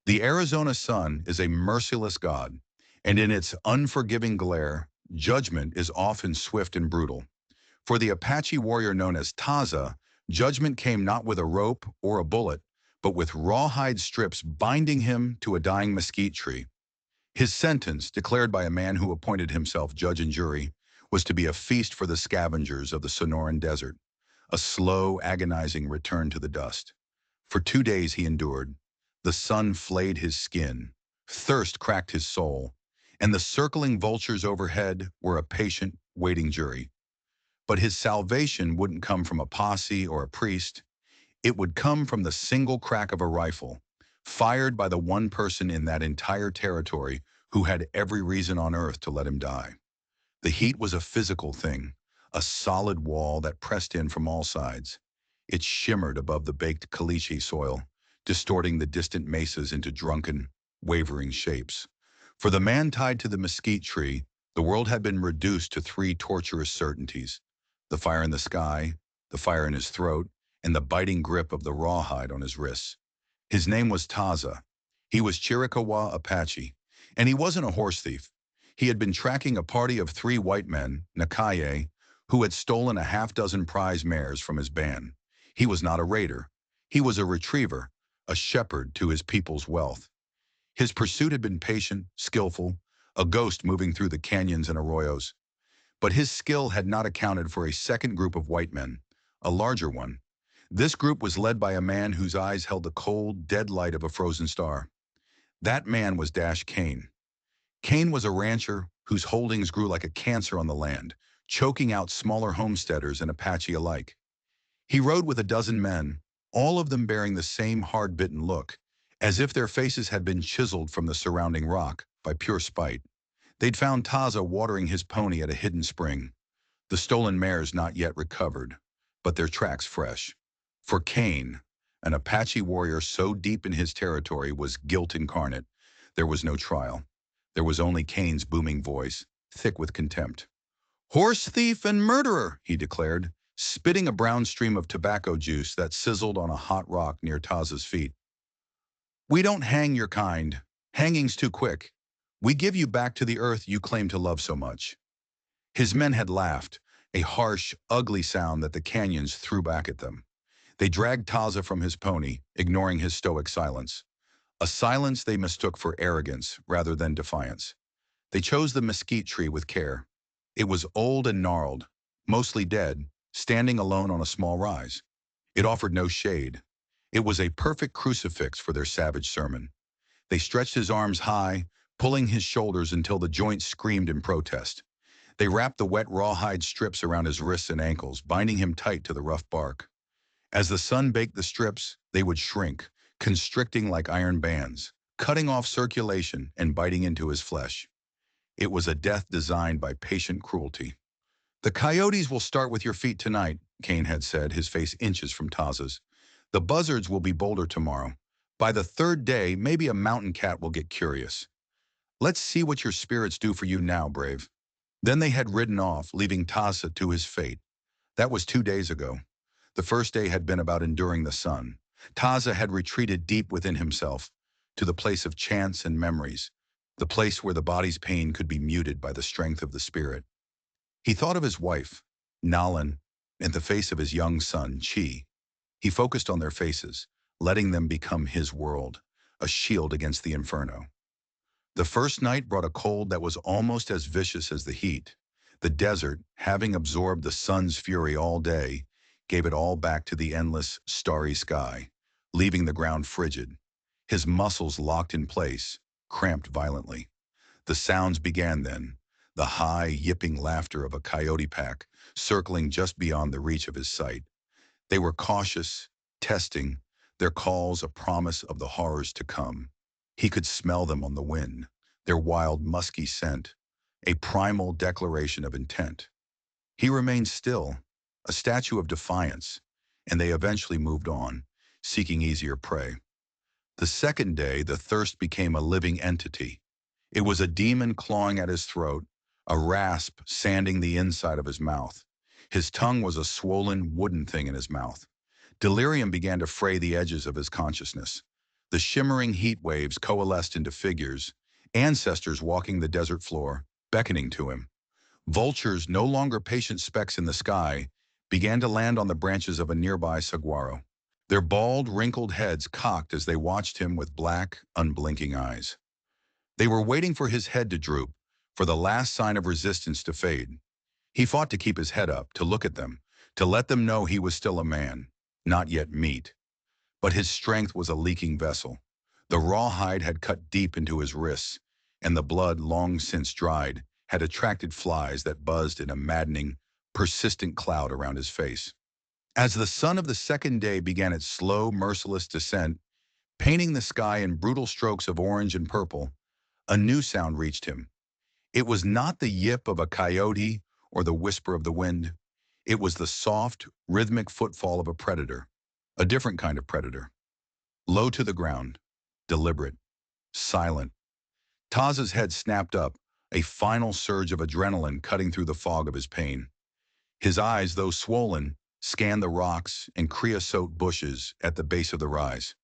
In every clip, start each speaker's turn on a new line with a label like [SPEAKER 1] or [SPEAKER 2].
[SPEAKER 1] The Arizona sun is a merciless god, and in its unforgiving glare, judgment is often swift and brutal. For the Apache warrior known as Taza, judgment came not with a rope or a bullet, but with rawhide strips binding him to a dying mesquite tree. His sentence, declared by a man who appointed himself judge and jury, was to be a feast for the scavengers of the Sonoran Desert, a slow, agonizing return to the dust. For 2 days he endured. The sun flayed his skin, thirst cracked his soul, and the circling vultures overhead were a patient, waiting jury. But his salvation wouldn't come from a posse or a priest. It would come from the single crack of a rifle, fired by the one person in that entire territory who had every reason on earth to let him die. The heat was a physical thing, a solid wall that pressed in from all sides. It shimmered above the baked caliche soil, distorting the distant mesas into drunken, wavering shapes. For the man tied to the mesquite tree, the world had been reduced to three torturous certainties: the fire in the sky, the fire in his throat, and the biting grip of the rawhide on his wrists. His name was Taza. He was Chiricahua Apache, and he wasn't a horse thief. He had been tracking a party of 3 white men, Nakaye, who had stolen a half-dozen prize mares from his band. He was not a raider. He was a retriever, a shepherd to his people's wealth. His pursuit had been patient, skillful, a ghost moving through the canyons and arroyos. But his skill had not accounted for a second group of white men, a larger one. This group was led by a man whose eyes held the cold, dead light of a frozen star. That man was Dash Kane. Kane was a rancher whose holdings grew like a cancer on the land, choking out smaller homesteaders and Apache alike. He rode with a dozen men, all of them bearing the same hard-bitten look, as if their faces had been chiseled from the surrounding rock by pure spite. They'd found Taza watering his pony at a hidden spring, the stolen mares not yet recovered, but their tracks fresh. For Kane, an Apache warrior so deep in his territory, was guilt incarnate. There was no trial. There was only Kane's booming voice, thick with contempt. "Horse thief and murderer," he declared, spitting a brown stream of tobacco juice that sizzled on a hot rock near Taza's feet. "We don't hang your kind. Hanging's too quick. We give you back to the earth you claim to love so much." His men had laughed, a harsh, ugly sound that the canyons threw back at them. They dragged Taza from his pony, ignoring his stoic silence. A silence they mistook for arrogance rather than defiance. They chose the mesquite tree with care. It was old and gnarled, mostly dead, standing alone on a small rise. It offered no shade. It was a perfect crucifix for their savage sermon. They stretched his arms high, pulling his shoulders until the joints screamed in protest. They wrapped the wet rawhide strips around his wrists and ankles, binding him tight to the rough bark. As the sun baked the strips, they would shrink, constricting like iron bands, cutting off circulation and biting into his flesh. It was a death designed by patient cruelty. "The coyotes will start with your feet tonight," Kane had said, his face inches from Taza's. "The buzzards will be bolder tomorrow. By the third day, maybe a mountain cat will get curious. Let's see what your spirits do for you now, brave." Then they had ridden off, leaving Taza to his fate. That was 2 days ago. The first day had been about enduring the sun. Taza had retreated deep within himself, to the place of chance and memories, the place where the body's pain could be muted by the strength of the spirit. He thought of his wife, Nalan, and the face of his young son, Chi. He focused on their faces, letting them become his world, a shield against the inferno. The first night brought a cold that was almost as vicious as the heat. The desert, having absorbed the sun's fury all day, gave it all back to the endless, starry sky, leaving the ground frigid. His muscles locked in place, cramped violently. The sounds began then, the high, yipping laughter of a coyote pack, circling just beyond the reach of his sight. They were cautious, testing, their calls a promise of the horrors to come. He could smell them on the wind, their wild, musky scent, a primal declaration of intent. He remained still, a statue of defiance, and they eventually moved on, seeking easier prey. The second day, the thirst became a living entity. It was a demon clawing at his throat, a rasp sanding the inside of his mouth. His tongue was a swollen, wooden thing in his mouth. Delirium began to fray the edges of his consciousness. The shimmering heat waves coalesced into figures, ancestors walking the desert floor, beckoning to him. Vultures, no longer patient specks in the sky, began to land on the branches of a nearby saguaro. Their bald, wrinkled heads cocked as they watched him with black, unblinking eyes. They were waiting for his head to droop, for the last sign of resistance to fade. He fought to keep his head up, to look at them, to let them know he was still a man, not yet meat. But his strength was a leaking vessel. The rawhide had cut deep into his wrists, and the blood, long since dried, had attracted flies that buzzed in a maddening, persistent cloud around his face. As the sun of the second day began its slow, merciless descent, painting the sky in brutal strokes of orange and purple, a new sound reached him. It was not the yip of a coyote or the whisper of the wind. It was the soft, rhythmic footfall of a predator, a different kind of predator. Low to the ground, deliberate, silent. Taz's head snapped up, a final surge of adrenaline cutting through the fog of his pain. His eyes, though swollen, scanned the rocks and creosote bushes at the base of the rise.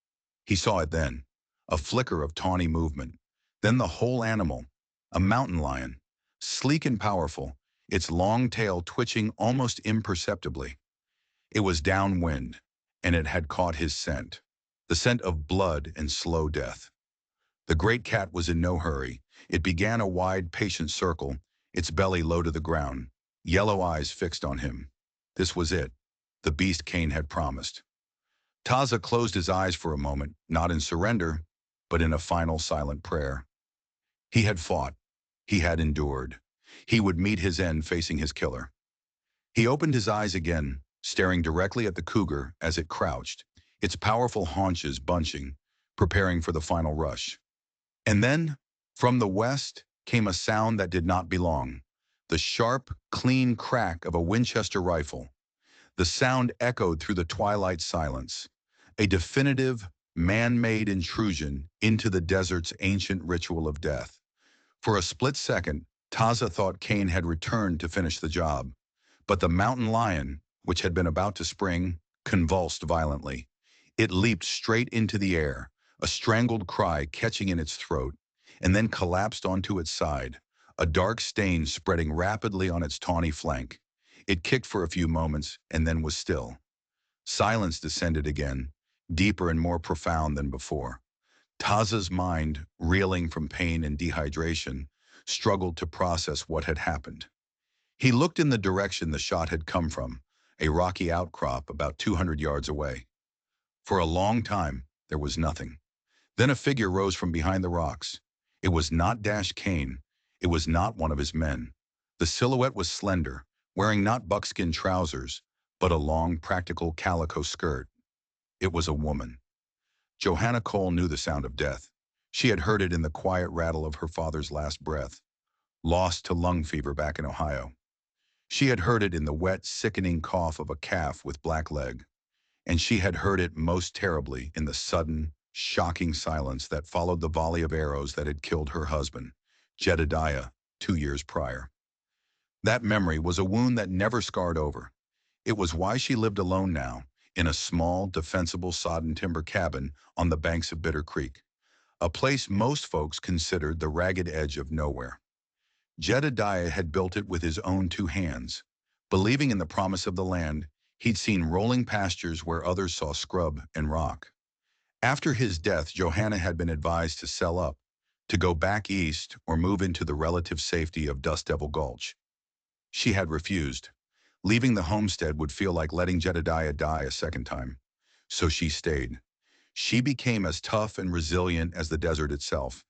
[SPEAKER 1] He saw it then, a flicker of tawny movement. Then the whole animal, a mountain lion, sleek and powerful, its long tail twitching almost imperceptibly. It was downwind, and it had caught his scent, the scent of blood and slow death. The great cat was in no hurry. It began a wide, patient circle, its belly low to the ground, yellow eyes fixed on him. This was it, the beast Cain had promised. Taza closed his eyes for a moment, not in surrender, but in a final silent prayer. He had fought. He had endured. He would meet his end facing his killer. He opened his eyes again, staring directly at the cougar as it crouched, its powerful haunches bunching, preparing for the final rush. And then, from the west, came a sound that did not belong, the sharp, clean crack of a Winchester rifle. The sound echoed through the twilight silence, a definitive, man-made intrusion into the desert's ancient ritual of death. For a split second, Taza thought Cain had returned to finish the job. But the mountain lion, which had been about to spring, convulsed violently. It leaped straight into the air, a strangled cry catching in its throat, and then collapsed onto its side, a dark stain spreading rapidly on its tawny flank. It kicked for a few moments and then was still. Silence descended again, deeper and more profound than before. Taza's mind, reeling from pain and dehydration, struggled to process what had happened. He looked in the direction the shot had come from, a rocky outcrop about 200 yards away. For a long time, there was nothing. Then a figure rose from behind the rocks. It was not Dash Cain. It was not one of his men. The silhouette was slender, wearing not buckskin trousers, but a long, practical calico skirt. It was a woman. Johanna Cole knew the sound of death. She had heard it in the quiet rattle of her father's last breath, lost to lung fever back in Ohio. She had heard it in the wet, sickening cough of a calf with black leg. And she had heard it most terribly in the sudden, shocking silence that followed the volley of arrows that had killed her husband, Jedediah, 2 years prior. That memory was a wound that never scarred over. It was why she lived alone now, in a small, defensible sodden timber cabin on the banks of Bitter Creek, a place most folks considered the ragged edge of nowhere. Jedediah had built it with his own 2 hands. Believing in the promise of the land, he'd seen rolling pastures where others saw scrub and rock. After his death, Johanna had been advised to sell up, to go back east or move into the relative safety of Dust Devil Gulch. She had refused. Leaving the homestead would feel like letting Jedediah die a second time. So she stayed. She became as tough and resilient as the desert itself.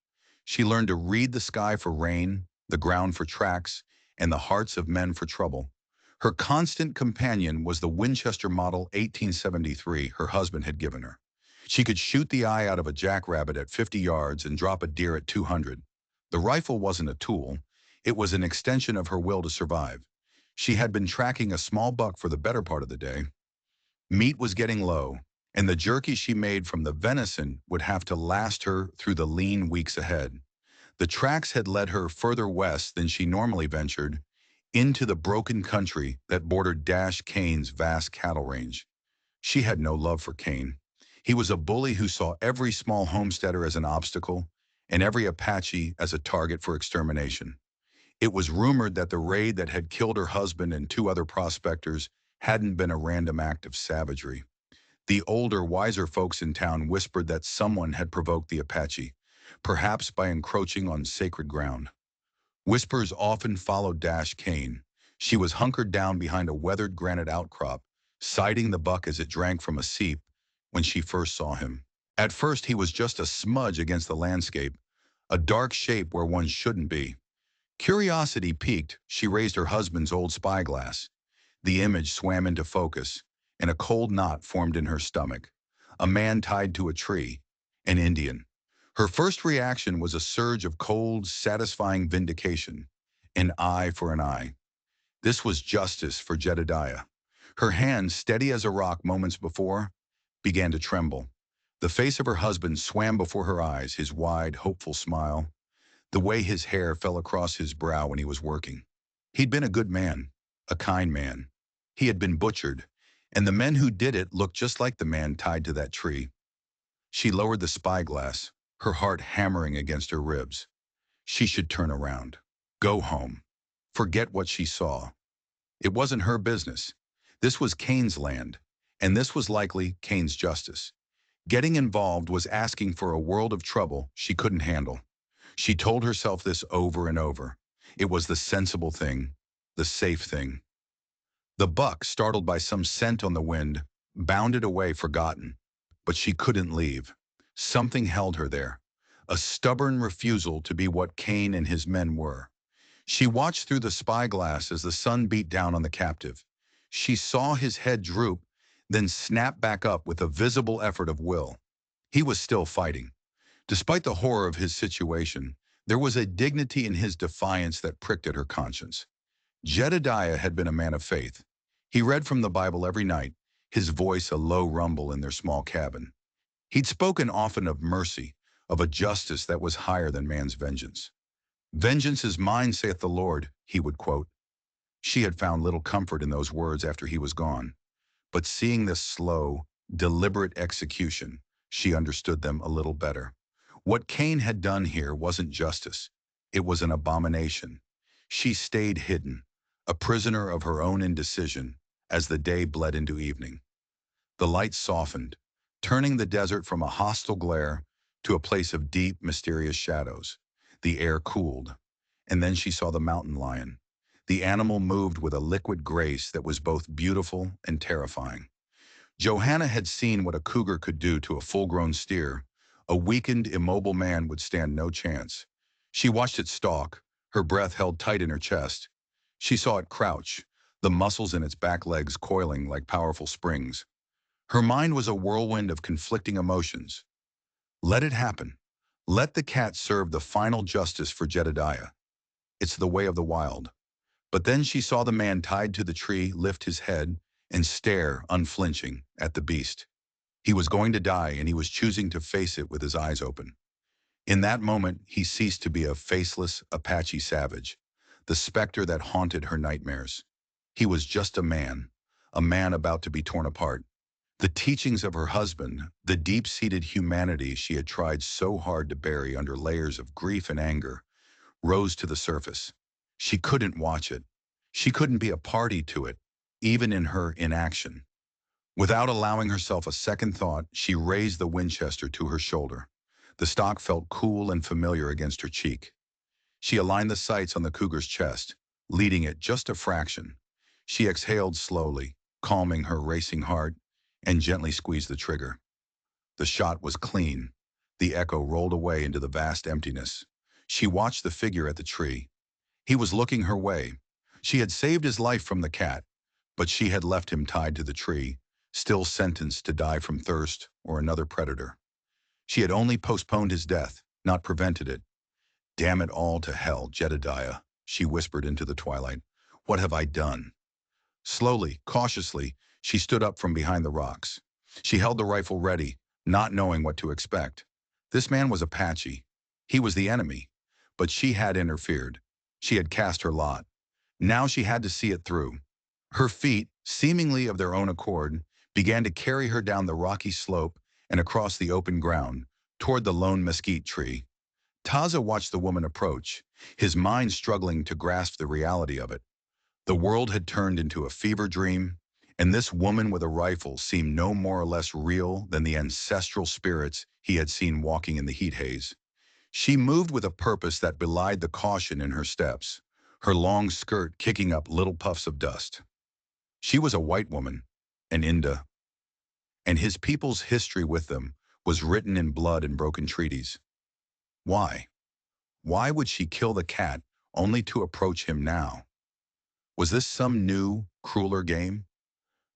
[SPEAKER 1] She learned to read the sky for rain, the ground for tracks, and the hearts of men for trouble. Her constant companion was the Winchester Model 1873 her husband had given her. She could shoot the eye out of a jackrabbit at 50 yards and drop a deer at 200. The rifle wasn't a tool. It was an extension of her will to survive. She had been tracking a small buck for the better part of the day. Meat was getting low, and the jerky she made from the venison would have to last her through the lean weeks ahead. The tracks had led her further west than she normally ventured, into the broken country that bordered Dash Cain's vast cattle range. She had no love for Cain. He was a bully who saw every small homesteader as an obstacle and every Apache as a target for extermination. It was rumored that the raid that had killed her husband and two other prospectors hadn't been a random act of savagery. The older, wiser folks in town whispered that someone had provoked the Apache, perhaps by encroaching on sacred ground. Whispers often followed Dash Kane. She was hunkered down behind a weathered granite outcrop, sighting the buck as it drank from a seep when she first saw him. At first, he was just a smudge against the landscape, a dark shape where one shouldn't be. Curiosity piqued, she raised her husband's old spyglass. The image swam into focus, and a cold knot formed in her stomach. A man tied to a tree, an Indian. Her first reaction was a surge of cold, satisfying vindication. An eye for an eye. This was justice for Jedediah. Her hand, steady as a rock moments before, began to tremble. The face of her husband swam before her eyes, his wide, hopeful smile, the way his hair fell across his brow when he was working. He'd been a good man, a kind man. He had been butchered, and the men who did it looked just like the man tied to that tree. She lowered the spyglass, her heart hammering against her ribs. She should turn around. Go home. Forget what she saw. It wasn't her business. This was Cain's land, and this was likely Cain's justice. Getting involved was asking for a world of trouble she couldn't handle. She told herself this over and over. It was the sensible thing, the safe thing. The buck, startled by some scent on the wind, bounded away forgotten. But she couldn't leave. Something held her there, a stubborn refusal to be what Cain and his men were. She watched through the spyglass as the sun beat down on the captive. She saw his head droop, then snap back up with a visible effort of will. He was still fighting. Despite the horror of his situation, there was a dignity in his defiance that pricked at her conscience. Jedediah had been a man of faith. He read from the Bible every night, his voice a low rumble in their small cabin. He'd spoken often of mercy, of a justice that was higher than man's vengeance. "Vengeance is mine, saith the Lord," he would quote. She had found little comfort in those words after he was gone. But seeing this slow, deliberate execution, she understood them a little better. What Cain had done here wasn't justice. It was an abomination. She stayed hidden, a prisoner of her own indecision, as the day bled into evening. The light softened, turning the desert from a hostile glare to a place of deep, mysterious shadows. The air cooled, and then she saw the mountain lion. The animal moved with a liquid grace that was both beautiful and terrifying. Johanna had seen what a cougar could do to a full-grown steer. A weakened, immobile man would stand no chance. She watched it stalk, her breath held tight in her chest. She saw it crouch, the muscles in its back legs coiling like powerful springs. Her mind was a whirlwind of conflicting emotions. Let it happen. Let the cat serve the final justice for Jedediah. It's the way of the wild. But then she saw the man tied to the tree lift his head and stare, unflinching, at the beast. He was going to die, and he was choosing to face it with his eyes open. In that moment, he ceased to be a faceless Apache savage, the specter that haunted her nightmares. He was just a man about to be torn apart. The teachings of her husband, the deep-seated humanity she had tried so hard to bury under layers of grief and anger, rose to the surface. She couldn't watch it. She couldn't be a party to it, even in her inaction. Without allowing herself a second thought, she raised the Winchester to her shoulder. The stock felt cool and familiar against her cheek. She aligned the sights on the cougar's chest, leading it just a fraction. She exhaled slowly, calming her racing heart, and gently squeezed the trigger. The shot was clean. The echo rolled away into the vast emptiness. She watched the figure at the tree. He was looking her way. She had saved his life from the cat, but she had left him tied to the tree, still sentenced to die from thirst or another predator. She had only postponed his death, not prevented it. "Damn it all to hell, Jedediah," she whispered into the twilight. "What have I done?" Slowly, cautiously, she stood up from behind the rocks. She held the rifle ready, not knowing what to expect. This man was Apache. He was the enemy. But she had interfered. She had cast her lot. Now she had to see it through. Her feet, seemingly of their own accord, began to carry her down the rocky slope and across the open ground, toward the lone mesquite tree. Taza watched the woman approach, his mind struggling to grasp the reality of it. The world had turned into a fever dream, and this woman with a rifle seemed no more or less real than the ancestral spirits he had seen walking in the heat haze. She moved with a purpose that belied the caution in her steps, her long skirt kicking up little puffs of dust. She was a white woman, an Inda, and his people's history with them was written in blood and broken treaties. Why? Why would she kill the cat only to approach him now? Was this some new, crueler game?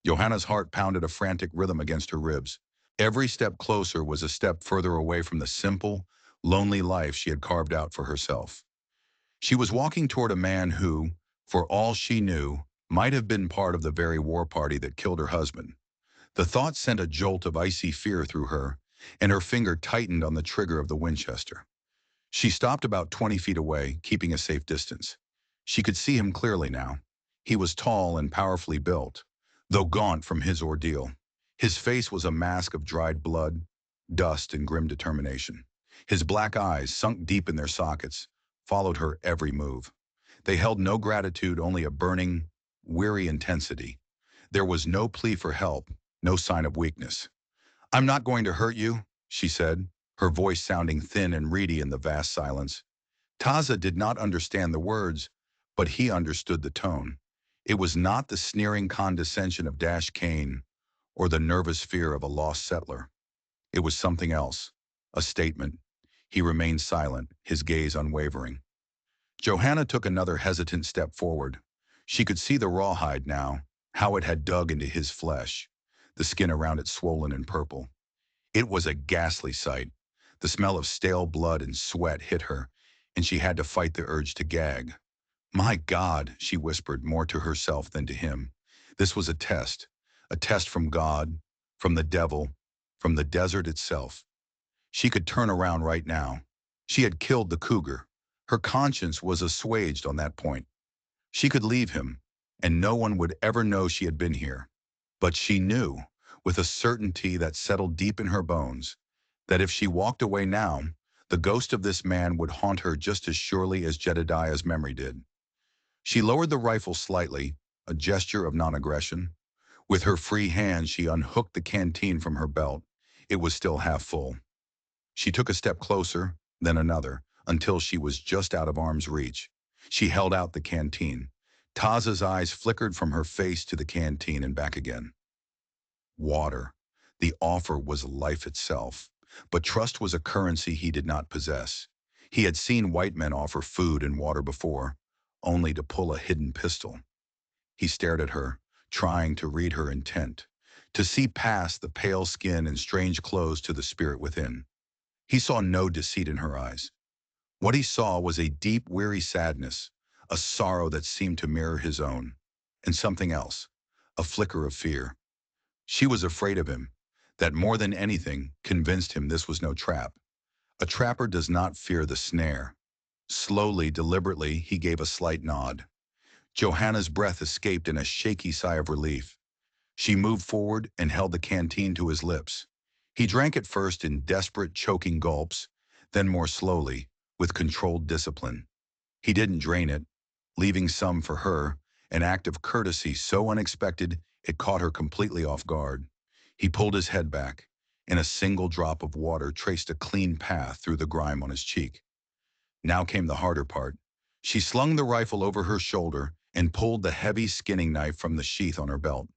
[SPEAKER 1] Johanna's heart pounded a frantic rhythm against her ribs. Every step closer was a step further away from the simple, lonely life she had carved out for herself. She was walking toward a man who, for all she knew, might have been part of the very war party that killed her husband. The thought sent a jolt of icy fear through her, and her finger tightened on the trigger of the Winchester. She stopped about 20 feet away, keeping a safe distance. She could see him clearly now. He was tall and powerfully built, though gaunt from his ordeal. His face was a mask of dried blood, dust, and grim determination. His black eyes, sunk deep in their sockets, followed her every move. They held no gratitude, only a burning, weary intensity. There was no plea for help, no sign of weakness. "I'm not going to hurt you," she said, her voice sounding thin and reedy in the vast silence. Taza did not understand the words, but he understood the tone. It was not the sneering condescension of Dash Kane or the nervous fear of a lost settler. It was something else, a statement. He remained silent, his gaze unwavering. Johanna took another hesitant step forward. She could see the rawhide now, how it had dug into his flesh, the skin around it swollen and purple. It was a ghastly sight. The smell of stale blood and sweat hit her, and she had to fight the urge to gag. "My God," she whispered, more to herself than to him. This was a test from God, from the devil, from the desert itself. She could turn around right now. She had killed the cougar. Her conscience was assuaged on that point. She could leave him, and no one would ever know she had been here. But she knew, with a certainty that settled deep in her bones, that if she walked away now, the ghost of this man would haunt her just as surely as Jedediah's memory did. She lowered the rifle slightly, a gesture of non-aggression. With her free hand, she unhooked the canteen from her belt. It was still half full. She took a step closer, then another, until she was just out of arm's reach. She held out the canteen. Taza's eyes flickered from her face to the canteen and back again. Water. The offer was life itself. But trust was a currency he did not possess. He had seen white men offer food and water before, only to pull a hidden pistol. He stared at her, trying to read her intent, to see past the pale skin and strange clothes to the spirit within. He saw no deceit in her eyes. What he saw was a deep, weary sadness, a sorrow that seemed to mirror his own, and something else, a flicker of fear. She was afraid of him. That more than anything convinced him this was no trap. A trapper does not fear the snare. Slowly, deliberately, he gave a slight nod. Johanna's breath escaped in a shaky sigh of relief. She moved forward and held the canteen to his lips. He drank it first in desperate, choking gulps, then more slowly, with controlled discipline. He didn't drain it, leaving some for her, an act of courtesy so unexpected it caught her completely off guard. He pulled his head back, and a single drop of water traced a clean path through the grime on his cheek. Now came the harder part. She slung the rifle over her shoulder and pulled the heavy skinning knife from the sheath on her belt.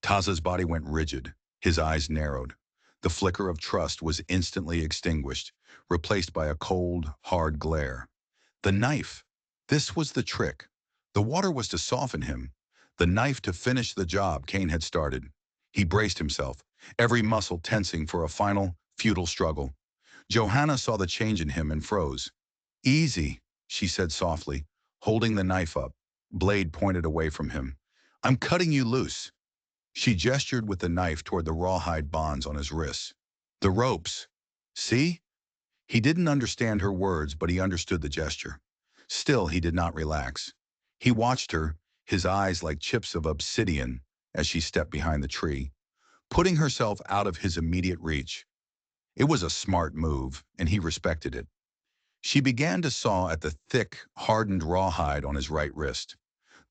[SPEAKER 1] Taza's body went rigid, his eyes narrowed. The flicker of trust was instantly extinguished, replaced by a cold, hard glare. The knife. This was the trick. The water was to soften him. The knife to finish the job Kane had started. He braced himself, every muscle tensing for a final, futile struggle. Johanna saw the change in him and froze. "Easy," she said softly, holding the knife up, blade pointed away from him. "I'm cutting you loose." She gestured with the knife toward the rawhide bonds on his wrists. "The ropes. See?" He didn't understand her words, but he understood the gesture. Still, he did not relax. He watched her, his eyes like chips of obsidian, as she stepped behind the tree, putting herself out of his immediate reach. It was a smart move, and he respected it. She began to saw at the thick, hardened rawhide on his right wrist.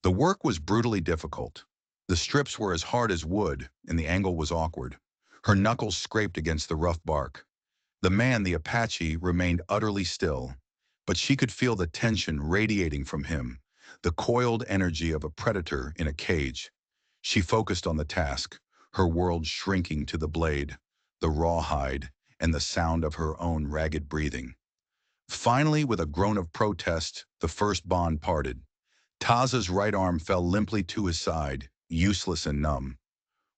[SPEAKER 1] The work was brutally difficult. The strips were as hard as wood, and the angle was awkward. Her knuckles scraped against the rough bark. The man, the Apache, remained utterly still, but she could feel the tension radiating from him, the coiled energy of a predator in a cage. She focused on the task, her world shrinking to the blade, the rawhide, and the sound of her own ragged breathing. Finally, with a groan of protest, the first bond parted. Taza's right arm fell limply to his side, useless and numb.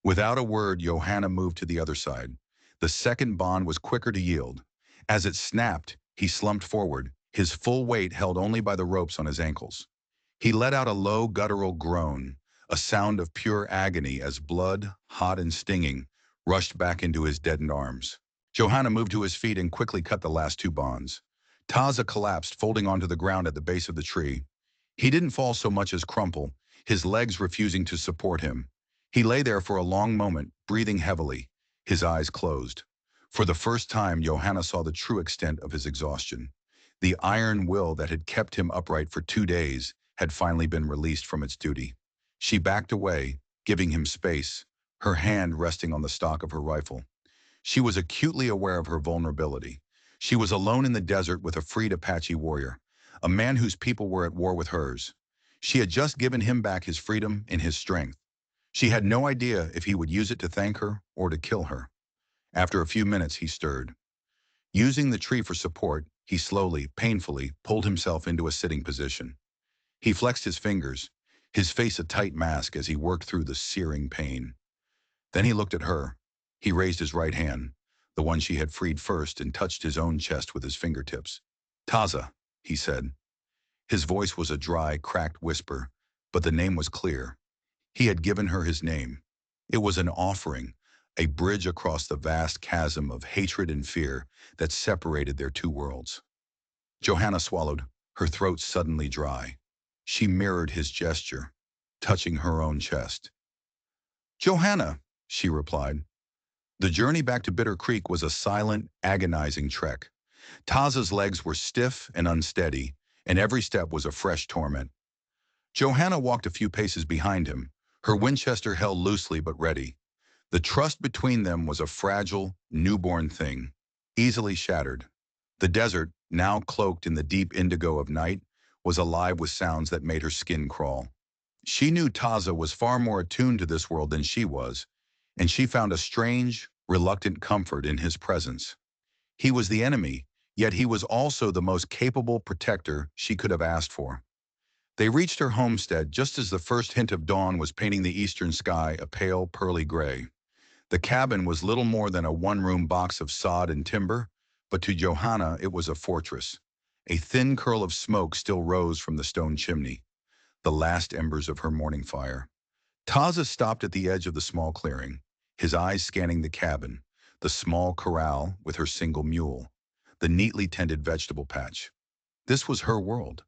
[SPEAKER 1] Without a word, Johanna moved to the other side. The second bond was quicker to yield. As it snapped, he slumped forward, his full weight held only by the ropes on his ankles. He let out a low, guttural groan, a sound of pure agony as blood, hot and stinging, rushed back into his deadened arms. Johanna moved to his feet and quickly cut the last two bonds. Taza collapsed, folding onto the ground at the base of the tree. He didn't fall so much as crumple, his legs refusing to support him. He lay there for a long moment, breathing heavily, his eyes closed. For the first time, Johanna saw the true extent of his exhaustion. The iron will that had kept him upright for 2 days had finally been released from its duty. She backed away, giving him space, her hand resting on the stock of her rifle. She was acutely aware of her vulnerability. She was alone in the desert with a freed Apache warrior, a man whose people were at war with hers. She had just given him back his freedom and his strength. She had no idea if he would use it to thank her or to kill her. After a few minutes, he stirred. Using the tree for support, he slowly, painfully, pulled himself into a sitting position. He flexed his fingers, his face a tight mask as he worked through the searing pain. Then he looked at her. He raised his right hand, the one she had freed first, and touched his own chest with his fingertips. "Taza," he said. His voice was a dry, cracked whisper, but the name was clear. He had given her his name. It was an offering, a bridge across the vast chasm of hatred and fear that separated their two worlds. Johanna swallowed, her throat suddenly dry. She mirrored his gesture, touching her own chest. "Johanna," she replied. The journey back to Bitter Creek was a silent, agonizing trek. Taza's legs were stiff and unsteady, and every step was a fresh torment. Johanna walked a few paces behind him, her Winchester held loosely but ready. The trust between them was a fragile, newborn thing, easily shattered. The desert, now cloaked in the deep indigo of night, was alive with sounds that made her skin crawl. She knew Taza was far more attuned to this world than she was, and she found a strange, reluctant comfort in his presence. He was the enemy, yet he was also the most capable protector she could have asked for. They reached her homestead just as the first hint of dawn was painting the eastern sky a pale, pearly gray. The cabin was little more than a one-room box of sod and timber, but to Johanna it was a fortress. A thin curl of smoke still rose from the stone chimney, the last embers of her morning fire. Taza stopped at the edge of the small clearing, his eyes scanning the cabin, the small corral with her single mule, the neatly tended vegetable patch. This was her world.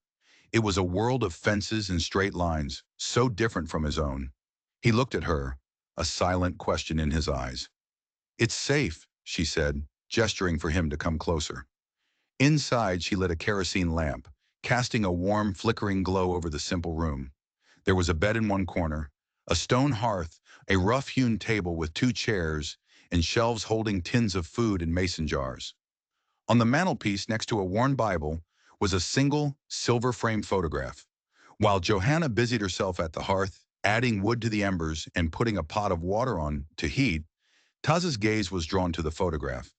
[SPEAKER 1] It was a world of fences and straight lines, so different from his own. He looked at her, a silent question in his eyes. "It's safe," she said, gesturing for him to come closer. Inside, she lit a kerosene lamp, casting a warm, flickering glow over the simple room. There was a bed in one corner, a stone hearth, a rough-hewn table with two chairs, and shelves holding tins of food and mason jars. On the mantelpiece, next to a worn Bible, was a single, silver-framed photograph. While Johanna busied herself at the hearth, adding wood to the embers and putting a pot of water on to heat, Taza's gaze was drawn to the photograph.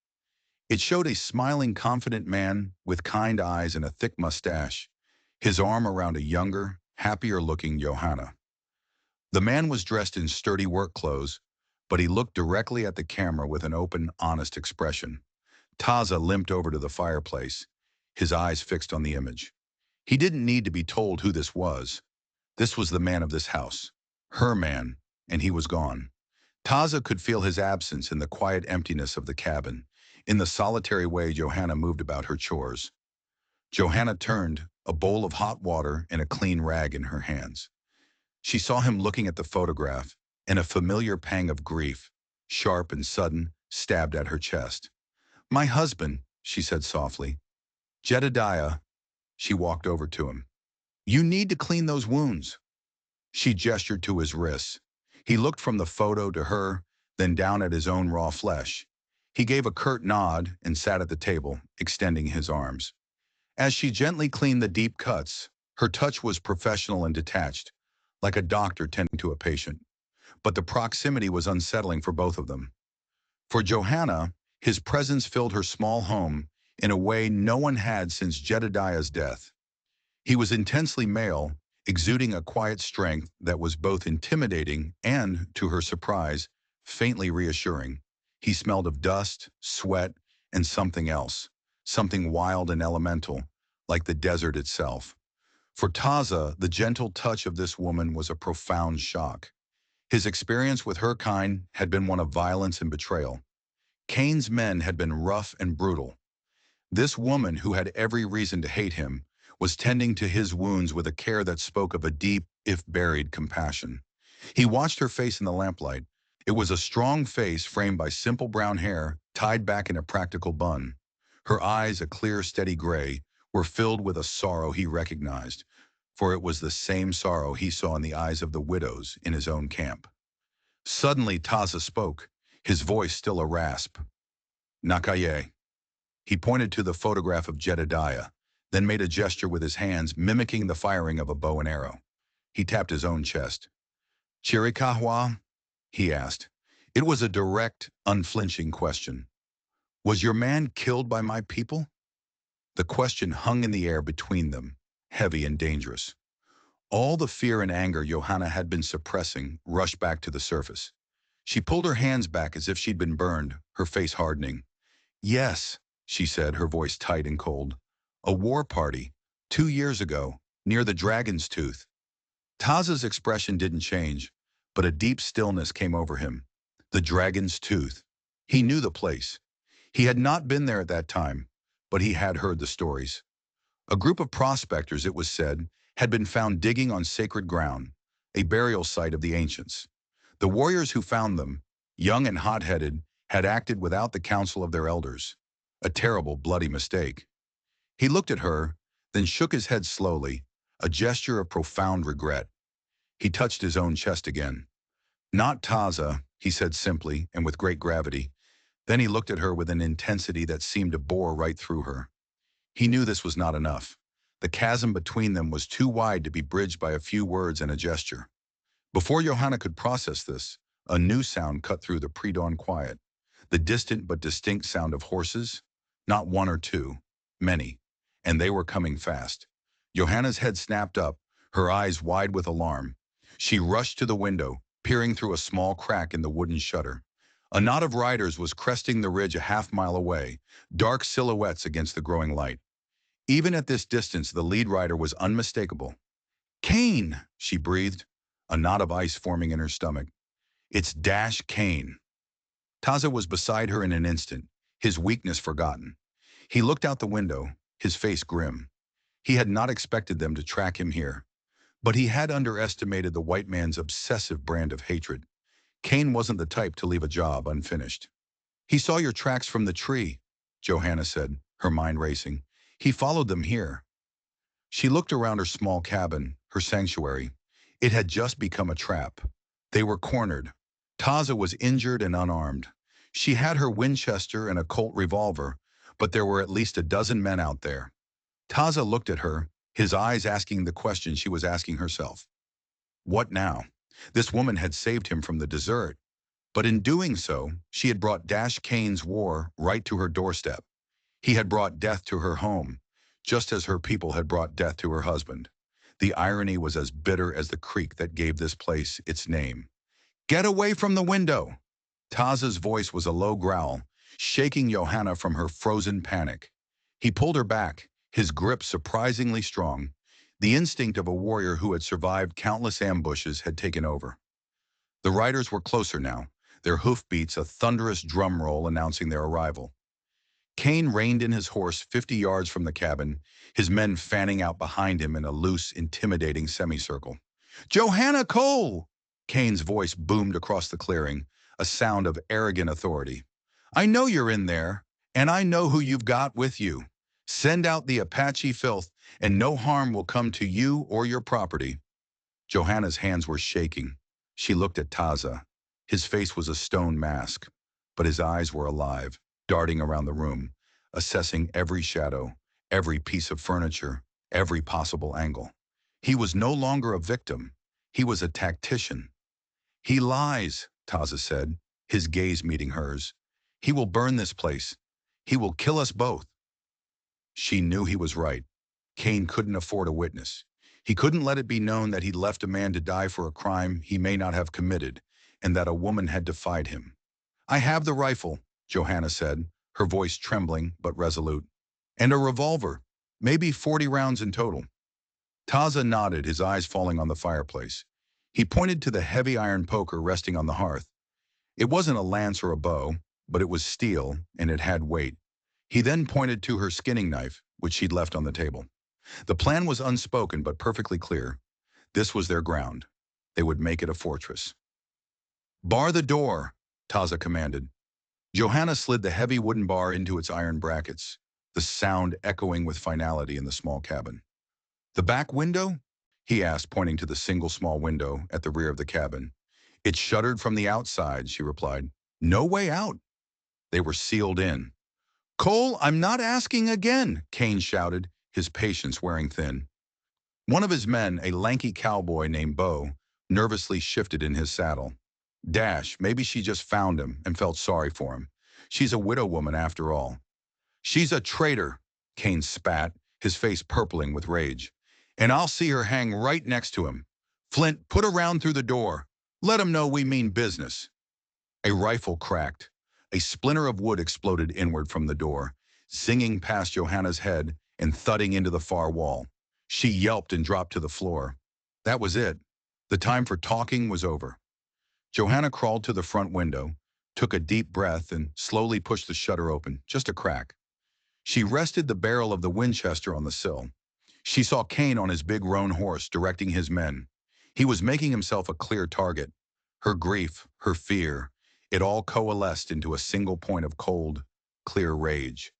[SPEAKER 1] It showed a smiling, confident man with kind eyes and a thick mustache, his arm around a younger, happier-looking Johanna. The man was dressed in sturdy work clothes, but he looked directly at the camera with an open, honest expression. Taza limped over to the fireplace, his eyes fixed on the image. He didn't need to be told who this was. This was the man of this house, her man, and he was gone. Taza could feel his absence in the quiet emptiness of the cabin, in the solitary way Johanna moved about her chores. Johanna turned, a bowl of hot water and a clean rag in her hands. She saw him looking at the photograph, and a familiar pang of grief, sharp and sudden, stabbed at her chest. My husband, she said softly. Jedediah, she walked over to him. You need to clean those wounds. She gestured to his wrists. He looked from the photo to her, then down at his own raw flesh. He gave a curt nod and sat at the table, extending his arms. As she gently cleaned the deep cuts, her touch was professional and detached, like a doctor tending to a patient. But the proximity was unsettling for both of them. For Johanna, his presence filled her small home in a way no one had since Jedediah's death. He was intensely male, exuding a quiet strength that was both intimidating and, to her surprise, faintly reassuring. He smelled of dust, sweat, and something else, something wild and elemental, like the desert itself. For Taza, the gentle touch of this woman was a profound shock. His experience with her kind had been one of violence and betrayal. Cain's men had been rough and brutal. This woman, who had every reason to hate him, was tending to his wounds with a care that spoke of a deep, if buried, compassion. He watched her face in the lamplight. It was a strong face framed by simple brown hair, tied back in a practical bun. Her eyes, a clear, steady gray, were filled with a sorrow he recognized, for it was the same sorrow he saw in the eyes of the widows in his own camp. Suddenly Taza spoke, his voice still a rasp. Nakaye. He pointed to the photograph of Jedediah, then made a gesture with his hands mimicking the firing of a bow and arrow. He tapped his own chest. Chiricahua? He asked. It was a direct, unflinching question. Was your man killed by my people? The question hung in the air between them, heavy and dangerous. All the fear and anger Johanna had been suppressing rushed back to the surface. She pulled her hands back as if she'd been burned, her face hardening. Yes, she said, her voice tight and cold. A war party, 2 years ago, near the Dragon's Tooth. Taza's expression didn't change, but a deep stillness came over him. The Dragon's Tooth. He knew the place. He had not been there at that time, but he had heard the stories. A group of prospectors, it was said, had been found digging on sacred ground, a burial site of the ancients. The warriors who found them, young and hot-headed, had acted without the counsel of their elders. A terrible, bloody mistake. He looked at her, then shook his head slowly, a gesture of profound regret. He touched his own chest again. Not Taza, he said simply and with great gravity. Then he looked at her with an intensity that seemed to bore right through her. He knew this was not enough. The chasm between them was too wide to be bridged by a few words and a gesture. Before Johanna could process this, a new sound cut through the pre-dawn quiet. The distant but distinct sound of horses, not one or two, many, and they were coming fast. Johanna's head snapped up, her eyes wide with alarm. She rushed to the window, peering through a small crack in the wooden shutter. A knot of riders was cresting the ridge a half-mile away, dark silhouettes against the growing light. Even at this distance, the lead rider was unmistakable. Cain, she breathed, a knot of ice forming in her stomach. It's Dash Cain. Taza was beside her in an instant, his weakness forgotten. He looked out the window, his face grim. He had not expected them to track him here, but he had underestimated the white man's obsessive brand of hatred. Cain wasn't the type to leave a job unfinished. He saw your tracks from the tree, Johanna said, her mind racing. He followed them here. She looked around her small cabin, her sanctuary. It had just become a trap. They were cornered. Taza was injured and unarmed. She had her Winchester and a Colt revolver, but there were at least a dozen men out there. Taza looked at her, his eyes asking the question she was asking herself. What now? This woman had saved him from the desert, but in doing so, she had brought Dash Cain's war right to her doorstep. He had brought death to her home, just as her people had brought death to her husband. The irony was as bitter as the creek that gave this place its name. Get away from the window! Taza's voice was a low growl, shaking Johanna from her frozen panic. He pulled her back, his grip surprisingly strong. The instinct of a warrior who had survived countless ambushes had taken over. The riders were closer now, their hoofbeats a thunderous drum roll announcing their arrival. Cain reined in his horse 50 yards from the cabin, his men fanning out behind him in a loose, intimidating semicircle. Johanna Cole! Cain's voice boomed across the clearing, a sound of arrogant authority. I know you're in there, And I know who you've got with you. Send out the Apache filth, and no harm will come to you or your property." Johanna's hands were shaking. She looked at Taza. His face was a stone mask, but his eyes were alive, darting around the room, assessing every shadow, every piece of furniture, every possible angle. He was no longer a victim. He was a tactician. "He lies," Taza said, his gaze meeting hers. "He will burn this place. He will kill us both." She knew he was right. Cain couldn't afford a witness. He couldn't let it be known that he'd left a man to die for a crime he may not have committed, and that a woman had defied him. "I have the rifle," Johanna said, her voice trembling but resolute. "And a revolver, maybe 40 rounds in total." Taza nodded, his eyes falling on the fireplace. He pointed to the heavy iron poker resting on the hearth. It wasn't a lance or a bow, but it was steel, and it had weight. He then pointed to her skinning knife, which she'd left on the table. The plan was unspoken but perfectly clear. This was their ground. They would make it a fortress. "Bar the door," Taza commanded. Johanna slid the heavy wooden bar into its iron brackets, the sound echoing with finality in the small cabin. "The back window?" he asked, pointing to the single small window at the rear of the cabin. "It's shuttered from the outside," she replied. "No way out." They were sealed in. "Cole, I'm not asking again," Cain shouted, his patience wearing thin. One of his men, a lanky cowboy named Bo, nervously shifted in his saddle. Maybe she just found him and felt sorry for him. She's a widow woman after all. "She's a traitor," Cain spat, his face purpling with rage. "And I'll see her hang right next to him. Flint, put a round through the door. Let him know we mean business." A rifle cracked. A splinter of wood exploded inward from the door, zinging past Johanna's head and thudding into the far wall. She yelped and dropped to the floor. That was it. The time for talking was over. Johanna crawled to the front window, took a deep breath, and slowly pushed the shutter open, just a crack. She rested the barrel of the Winchester on the sill. She saw Cain on his big roan horse directing his men. He was making himself a clear target. Her grief, her fear, it all coalesced into a single point of cold, clear rage.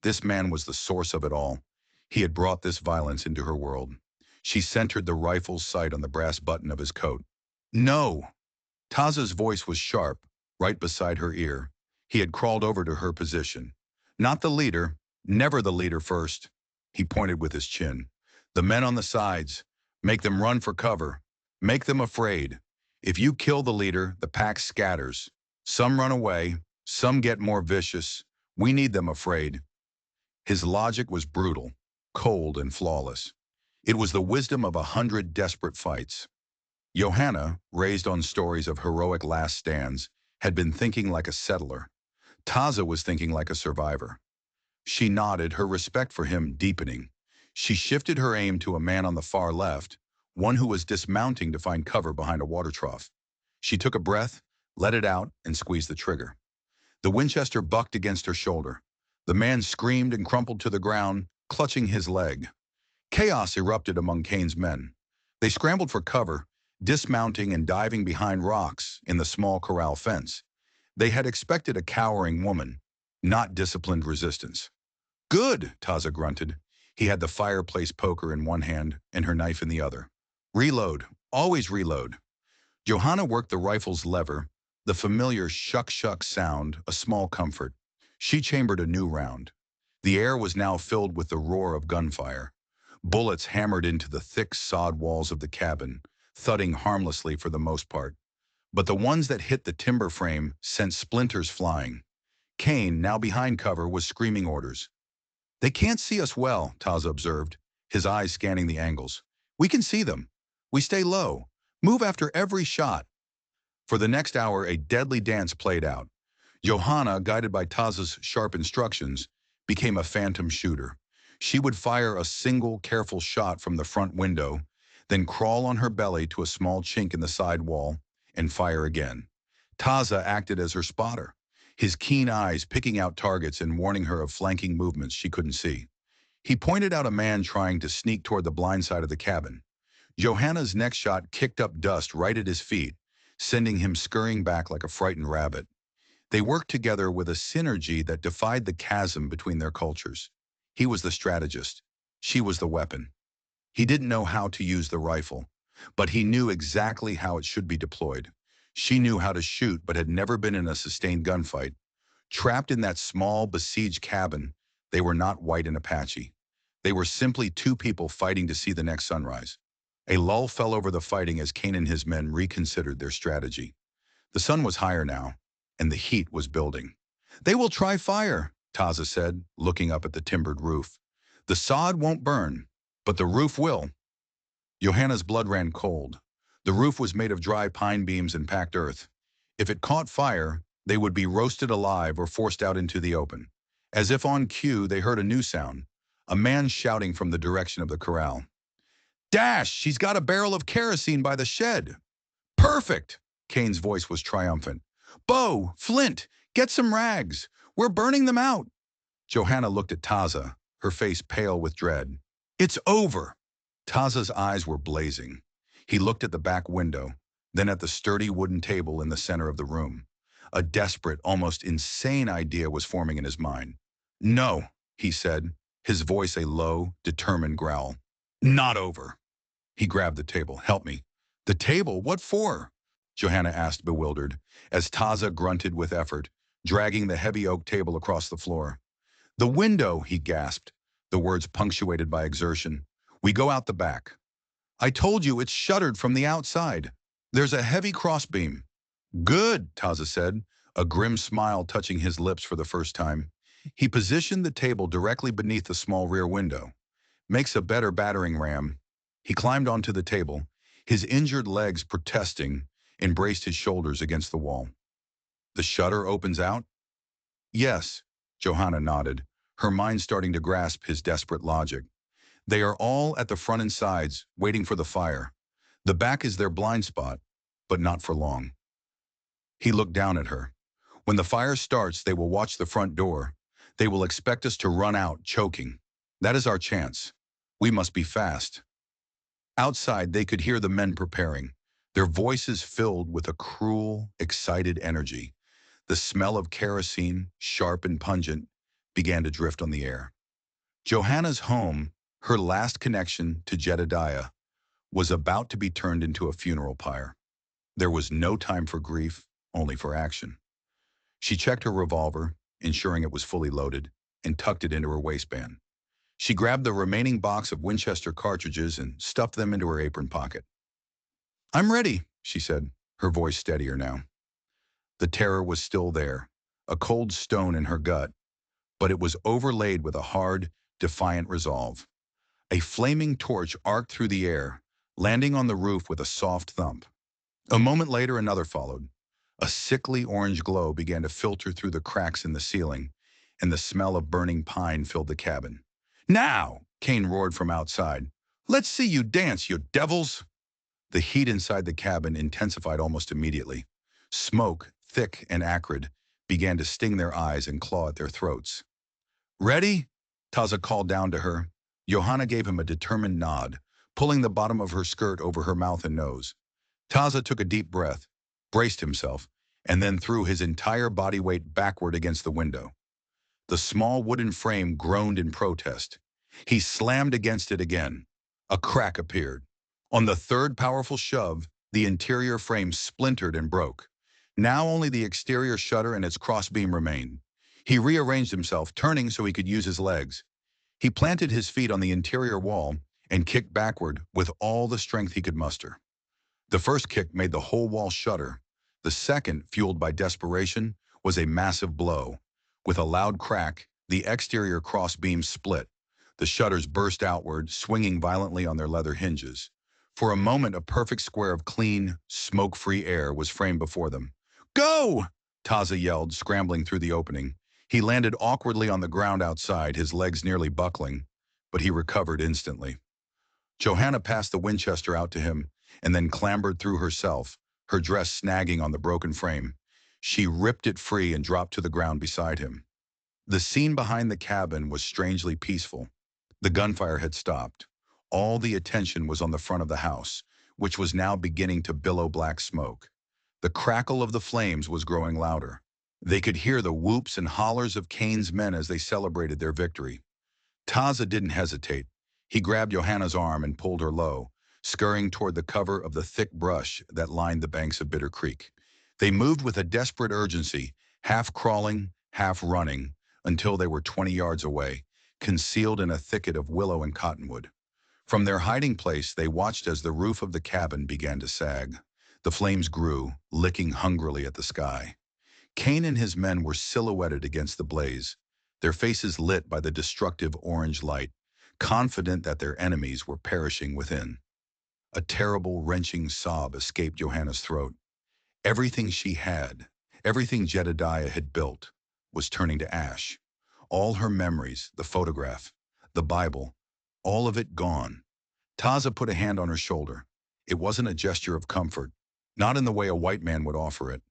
[SPEAKER 1] This man was the source of it all. He had brought this violence into her world. She centered the rifle's sight on the brass button of his coat. "No!" Taza's voice was sharp, right beside her ear. He had crawled over to her position. "Not the leader, never the leader first." He pointed with his chin. "The men on the sides. Make them run for cover. Make them afraid. If you kill the leader, the pack scatters. Some run away, some get more vicious. We need them afraid." His logic was brutal, cold and flawless. It was the wisdom of 100 desperate fights. Johanna, raised on stories of heroic last stands, had been thinking like a settler. Taza was thinking like a survivor. She nodded, her respect for him deepening. She shifted her aim to a man on the far left, one who was dismounting to find cover behind a water trough. She took a breath, let it out, and squeezed the trigger. The Winchester bucked against her shoulder. The man screamed and crumpled to the ground, clutching his leg. Chaos erupted among Cain's men. They scrambled for cover, dismounting and diving behind rocks in the small corral fence. They had expected a cowering woman, not disciplined resistance. "Good," Taza grunted. He had the fireplace poker in one hand and her knife in the other. "Reload. Always reload." Johanna worked the rifle's lever, the familiar shuck-shuck sound, a small comfort. She chambered a new round. The air was now filled with the roar of gunfire. Bullets hammered into the thick sod walls of the cabin, thudding harmlessly for the most part. But the ones that hit the timber frame sent splinters flying. Cain, now behind cover, was screaming orders. "They can't see us well," Taza observed, his eyes scanning the angles. "We can see them. We stay low. Move after every shot." For the next hour, a deadly dance played out. Johanna, guided by Taza's sharp instructions, became a phantom shooter. She would fire a single, careful shot from the front window, then crawl on her belly to a small chink in the side wall and fire again. Taza acted as her spotter, his keen eyes picking out targets and warning her of flanking movements she couldn't see. He pointed out a man trying to sneak toward the blind side of the cabin. Johanna's next shot kicked up dust right at his feet, sending him scurrying back like a frightened rabbit. They worked together with a synergy that defied the chasm between their cultures. He was the strategist. She was the weapon. He didn't know how to use the rifle, but he knew exactly how it should be deployed. She knew how to shoot, but had never been in a sustained gunfight. Trapped in that small, besieged cabin, they were not white and Apache. They were simply two people fighting to see the next sunrise. A lull fell over the fighting as Kane and his men reconsidered their strategy. The sun was higher now, and the heat was building. "They will try fire," Taza said, looking up at the timbered roof. "The sod won't burn, but the roof will." Johanna's blood ran cold. The roof was made of dry pine beams and packed earth. If it caught fire, they would be roasted alive or forced out into the open. As if on cue, they heard a new sound, a man shouting from the direction of the corral. "Dash! She's got a barrel of kerosene by the shed." "Perfect!" Kane's voice was triumphant. "Bo, Flint, get some rags. We're burning them out." Johanna looked at Taza, her face pale with dread. "It's over." Taza's eyes were blazing. He looked at the back window, then at the sturdy wooden table in the center of the room. A desperate, almost insane idea was forming in his mind. "No," he said, his voice a low, determined growl. "Not over." He grabbed the table. "Help me." "The table? What for?" Johanna asked, bewildered, as Taza grunted with effort, dragging the heavy oak table across the floor. "The window," he gasped, the words punctuated by exertion. "We go out the back." "I told you it's shuttered from the outside. There's a heavy crossbeam." "Good," Taza said, a grim smile touching his lips for the first time. He positioned the table directly beneath the small rear window. "Makes a better battering ram." He climbed onto the table, his injured legs protesting, and braced his shoulders against the wall. "The shutter opens out?" "Yes," Johanna nodded, her mind starting to grasp his desperate logic. "They are all at the front and sides, waiting for the fire. The back is their blind spot, but not for long." He looked down at her. "When the fire starts, they will watch the front door. They will expect us to run out, choking. That is our chance. We must be fast." Outside, they could hear the men preparing, their voices filled with a cruel, excited energy. The smell of kerosene, sharp and pungent, began to drift on the air. Johanna's home, her last connection to Jedediah, was about to be turned into a funeral pyre. There was no time for grief, only for action. She checked her revolver, ensuring it was fully loaded, and tucked it into her waistband. She grabbed the remaining box of Winchester cartridges and stuffed them into her apron pocket. "I'm ready," she said, her voice steadier now. The terror was still there, a cold stone in her gut, but it was overlaid with a hard, defiant resolve. A flaming torch arced through the air, landing on the roof with a soft thump. A moment later, another followed. A sickly orange glow began to filter through the cracks in the ceiling, and the smell of burning pine filled the cabin. "Now!" Kane roared from outside. "Let's see you dance, you devils!" The heat inside the cabin intensified almost immediately. Smoke, thick and acrid, began to sting their eyes and claw at their throats. "Ready?" Taza called down to her. Johanna gave him a determined nod, pulling the bottom of her skirt over her mouth and nose. Taza took a deep breath, braced himself, and then threw his entire body weight backward against the window. The small wooden frame groaned in protest. He slammed against it again. A crack appeared. On the third powerful shove, the interior frame splintered and broke. Now only the exterior shutter and its crossbeam remained. He rearranged himself, turning so he could use his legs. He planted his feet on the interior wall and kicked backward with all the strength he could muster. The first kick made the whole wall shudder. The second, fueled by desperation, was a massive blow. With a loud crack, the exterior crossbeam split. The shutters burst outward, swinging violently on their leather hinges. For a moment, a perfect square of clean, smoke-free air was framed before them. "Go!" Taza yelled, scrambling through the opening. He landed awkwardly on the ground outside, his legs nearly buckling, but he recovered instantly. Johanna passed the Winchester out to him and then clambered through herself, her dress snagging on the broken frame. She ripped it free and dropped to the ground beside him. The scene behind the cabin was strangely peaceful. The gunfire had stopped. All the attention was on the front of the house, which was now beginning to billow black smoke. The crackle of the flames was growing louder. They could hear the whoops and hollers of Cain's men as they celebrated their victory. Taza didn't hesitate. He grabbed Johanna's arm and pulled her low, scurrying toward the cover of the thick brush that lined the banks of Bitter Creek. They moved with a desperate urgency, half crawling, half running, until they were 20 yards away, concealed in a thicket of willow and cottonwood. From their hiding place, they watched as the roof of the cabin began to sag. The flames grew, licking hungrily at the sky. Cain and his men were silhouetted against the blaze, their faces lit by the destructive orange light, confident that their enemies were perishing within. A terrible, wrenching sob escaped Johanna's throat. Everything she had, everything Jedediah had built, was turning to ash. All her memories, the photograph, the Bible, all of it gone. Taza put a hand on her shoulder. It wasn't a gesture of comfort, not in the way a white man would offer it.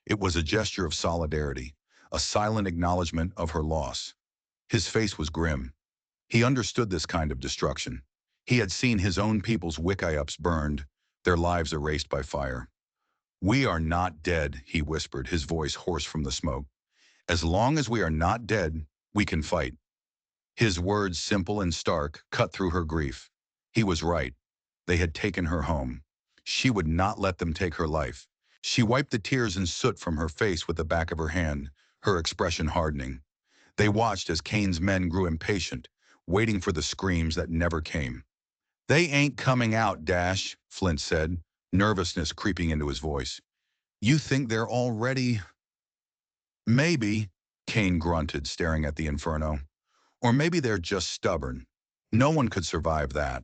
[SPEAKER 1] It was a gesture of solidarity, a silent acknowledgement of her loss. His face was grim. He understood this kind of destruction. He had seen his own people's wickiups burned, their lives erased by fire. "We are not dead," he whispered, his voice hoarse from the smoke. "As long as we are not dead, we can fight." His words, simple and stark, cut through her grief. He was right. They had taken her home. She would not let them take her life. She wiped the tears and soot from her face with the back of her hand, her expression hardening. They watched as Cain's men grew impatient, waiting for the screams that never came. "They ain't coming out, Dash," Flint said, nervousness creeping into his voice. "You think they're already—" "Maybe," Cain grunted, staring at the inferno. "Or maybe they're just stubborn. No one could survive that."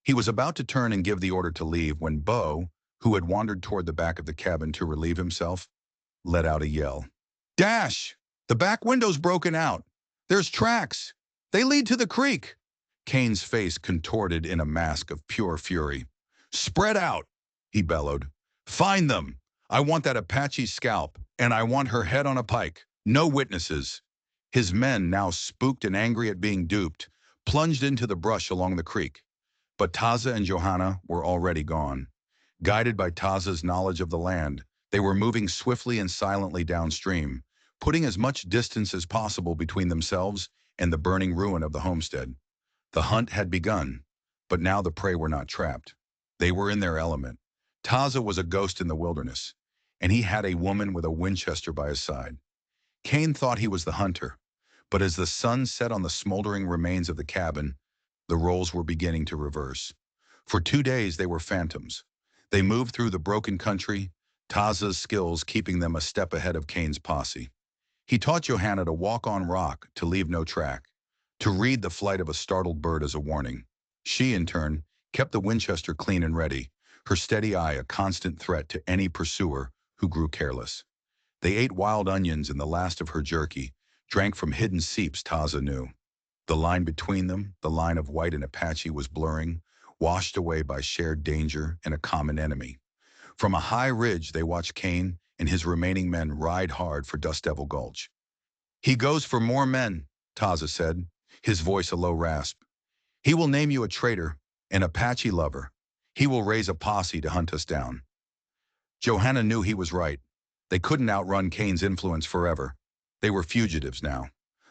[SPEAKER 1] He was about to turn and give the order to leave when Bo, who had wandered toward the back of the cabin to relieve himself, let out a yell. "Dash! The back window's broken out. There's tracks. They lead to the creek." Cain's face contorted in a mask of pure fury. "Spread out," he bellowed. "Find them. I want that Apache's scalp, and I want her head on a pike. No witnesses." His men, now spooked and angry at being duped, plunged into the brush along the creek. But Taza and Johanna were already gone. Guided by Taza's knowledge of the land, they were moving swiftly and silently downstream, putting as much distance as possible between themselves and the burning ruin of the homestead. The hunt had begun, but now the prey were not trapped. They were in their element. Taza was a ghost in the wilderness, and he had a woman with a Winchester by his side. Cain thought he was the hunter, but as the sun set on the smoldering remains of the cabin, the roles were beginning to reverse. For 2 days they were phantoms. They moved through the broken country, Taza's skills keeping them a step ahead of Cain's posse. He taught Johanna to walk on rock, to leave no track, to read the flight of a startled bird as a warning. She, in turn, kept the Winchester clean and ready, her steady eye a constant threat to any pursuer who grew careless. They ate wild onions in the last of her jerky, drank from hidden seeps Taza knew. The line between them, the line of white and Apache, was blurring, washed away by shared danger and a common enemy. From a high ridge, they watched Cain and his remaining men ride hard for Dust Devil Gulch. "He goes for more men," Taza said, his voice a low rasp. "He will name you a traitor, an Apache lover. He will raise a posse to hunt us down." Johanna knew he was right. They couldn't outrun Cain's influence forever. They were fugitives now.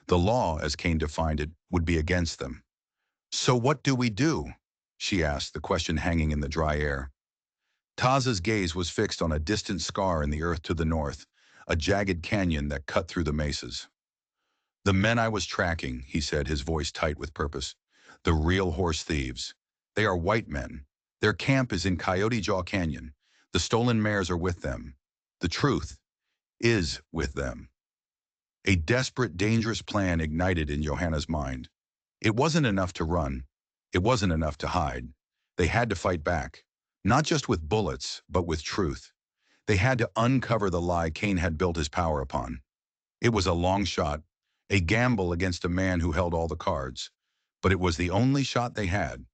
[SPEAKER 1] The law, as Cain defined it, would be against them. "So what do we do?" she asked, the question hanging in the dry air. Taza's gaze was fixed on a distant scar in the earth to the north, a jagged canyon that cut through the mesas. "The men I was tracking," he said, his voice tight with purpose. "The real horse thieves. They are white men. Their camp is in Coyote Jaw Canyon. The stolen mares are with them. The truth is with them." A desperate, dangerous plan ignited in Johanna's mind. It wasn't enough to run. It wasn't enough to hide. They had to fight back, not just with bullets, but with truth. They had to uncover the lie Cain had built his power upon. It was a long shot, a gamble against a man who held all the cards, but it was the only shot they had.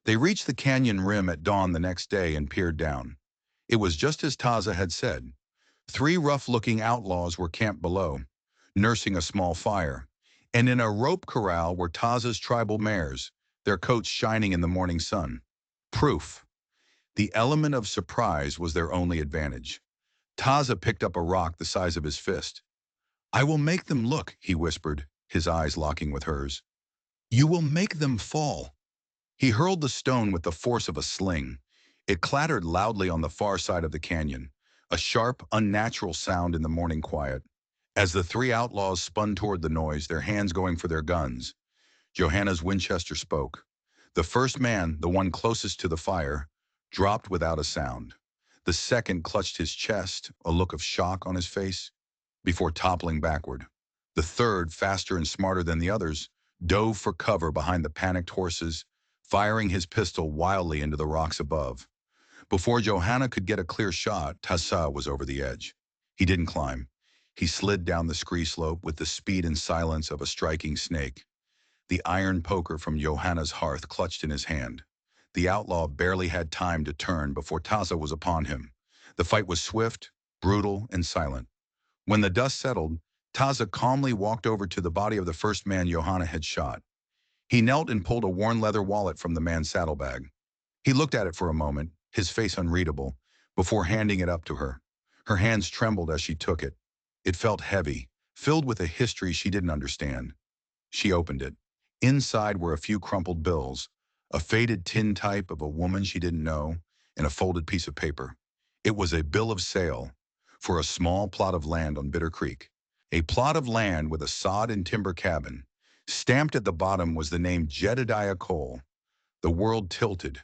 [SPEAKER 1] They reached the canyon rim at dawn the next day and peered down. It was just as Taza had said. 3 rough-looking outlaws were camped below, nursing a small fire, and in a rope corral were Taza's tribal mares, their coats shining in the morning sun. Proof. The element of surprise was their only advantage. Taza picked up a rock the size of his fist. "I will make them look," he whispered, his eyes locking with hers. "You will make them fall." He hurled the stone with the force of a sling. It clattered loudly on the far side of the canyon, a sharp, unnatural sound in the morning quiet. As the three outlaws spun toward the noise, their hands going for their guns, Johanna's Winchester spoke. The first man, the one closest to the fire, dropped without a sound. The second clutched his chest, a look of shock on his face, before toppling backward. The third, faster and smarter than the others, dove for cover behind the panicked horses, firing his pistol wildly into the rocks above. Before Johanna could get a clear shot, Tassa was over the edge. He didn't climb. He slid down the scree slope with the speed and silence of a striking snake. The iron poker from Johanna's hearth clutched in his hand. The outlaw barely had time to turn before Tassa was upon him. The fight was swift, brutal, and silent. When the dust settled, Tassa calmly walked over to the body of the first man Johanna had shot. He knelt and pulled a worn leather wallet from the man's saddlebag. He looked at it for a moment, his face unreadable, before handing it up to her. Her hands trembled as she took it. It felt heavy, filled with a history she didn't understand. She opened it. Inside were a few crumpled bills, a faded tin type of a woman she didn't know, and a folded piece of paper. It was a bill of sale for a small plot of land on Bitter Creek. A plot of land with a sod and timber cabin. Stamped at the bottom was the name Jedediah Cole. The world tilted.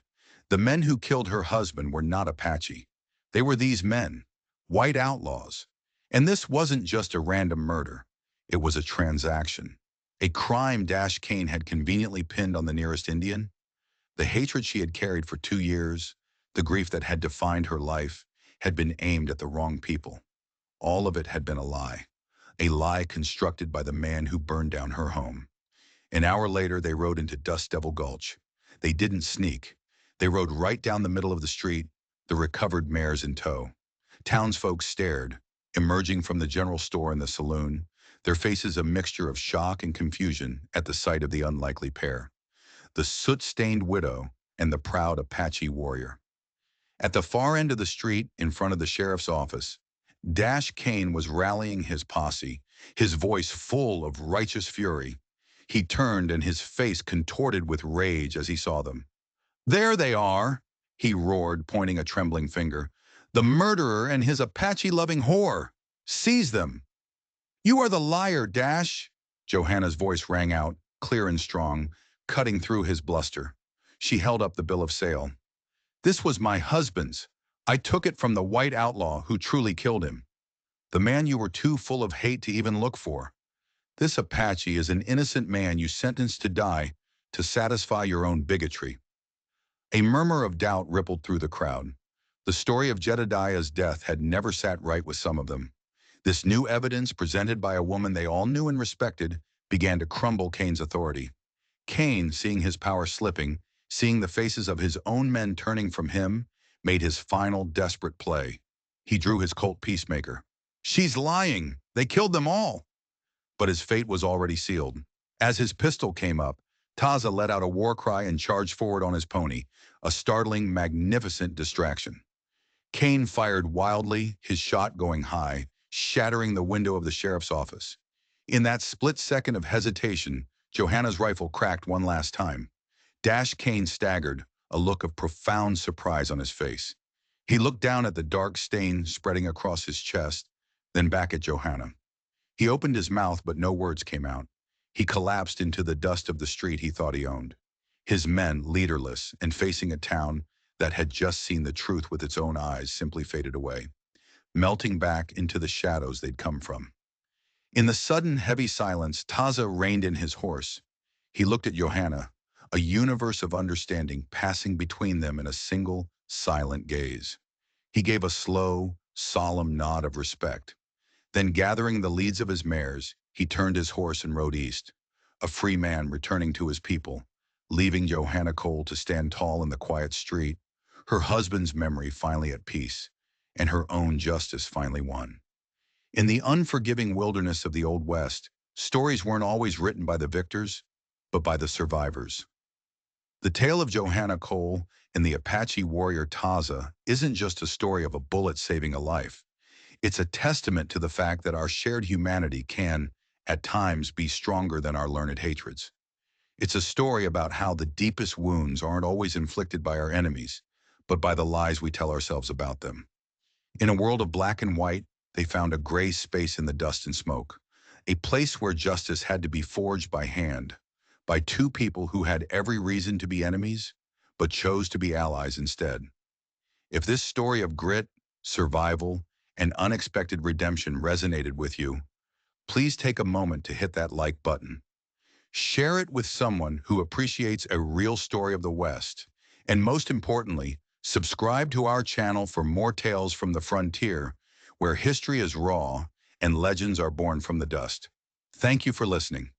[SPEAKER 1] The men who killed her husband were not Apache. They were these men, white outlaws. And this wasn't just a random murder. It was a transaction. A crime Kane had conveniently pinned on the nearest Indian. The hatred she had carried for 2 years, the grief that had defined her life, had been aimed at the wrong people. All of it had been a lie constructed by the man who burned down her home. An hour later, they rode into Dust Devil Gulch. They didn't sneak. They rode right down the middle of the street, the recovered mares in tow. Townsfolk stared, emerging from the general store and the saloon, their faces a mixture of shock and confusion at the sight of the unlikely pair. The soot-stained widow and the proud Apache warrior. At the far end of the street, in front of the sheriff's office, Kane was rallying his posse, his voice full of righteous fury. He turned and his face contorted with rage as he saw them. "There they are," he roared, pointing a trembling finger. "The murderer and his Apache-loving whore. Seize them." "You are the liar, Dash!" Johanna's voice rang out, clear and strong, cutting through his bluster. She held up the bill of sale. "This was my husband's. I took it from the white outlaw who truly killed him. The man you were too full of hate to even look for. This Apache is an innocent man you sentenced to die to satisfy your own bigotry." A murmur of doubt rippled through the crowd. The story of Jedediah's death had never sat right with some of them. This new evidence, presented by a woman they all knew and respected, began to crumble Kane's authority. Kane, seeing his power slipping, seeing the faces of his own men turning from him, made his final desperate play. He drew his Colt Peacemaker. "She's lying! They killed them all!" But his fate was already sealed. As his pistol came up, Taza let out a war cry and charged forward on his pony, a startling, magnificent distraction. Kane fired wildly, his shot going high, shattering the window of the sheriff's office. In that split second of hesitation, Johanna's rifle cracked one last time. Kane staggered, a look of profound surprise on his face. He looked down at the dark stain spreading across his chest, then back at Johanna. He opened his mouth, but no words came out. He collapsed into the dust of the street he thought he owned. His men, leaderless and facing a town that had just seen the truth with its own eyes, simply faded away, melting back into the shadows they'd come from. In the sudden, heavy silence, Taza reined in his horse. He looked at Johanna, a universe of understanding passing between them in a single, silent gaze. He gave a slow, solemn nod of respect. Then, gathering the leads of his mares, he turned his horse and rode east, a free man returning to his people, leaving Johanna Cole to stand tall in the quiet street, her husband's memory finally at peace, and her own justice finally won. In the unforgiving wilderness of the Old West, stories weren't always written by the victors, but by the survivors. The tale of Johanna Cole and the Apache warrior Taza isn't just a story of a bullet saving a life. It's a testament to the fact that our shared humanity can, at times, be stronger than our learned hatreds. It's a story about how the deepest wounds aren't always inflicted by our enemies, but by the lies we tell ourselves about them. In a world of black and white, they found a gray space in the dust and smoke, a place where justice had to be forged by hand, by two people who had every reason to be enemies, but chose to be allies instead. If this story of grit, survival, and unexpected redemption resonated with you, please take a moment to hit that like button. Share it with someone who appreciates a real story of the West. And most importantly, subscribe to our channel for more tales from the frontier, where history is raw and legends are born from the dust. Thank you for listening.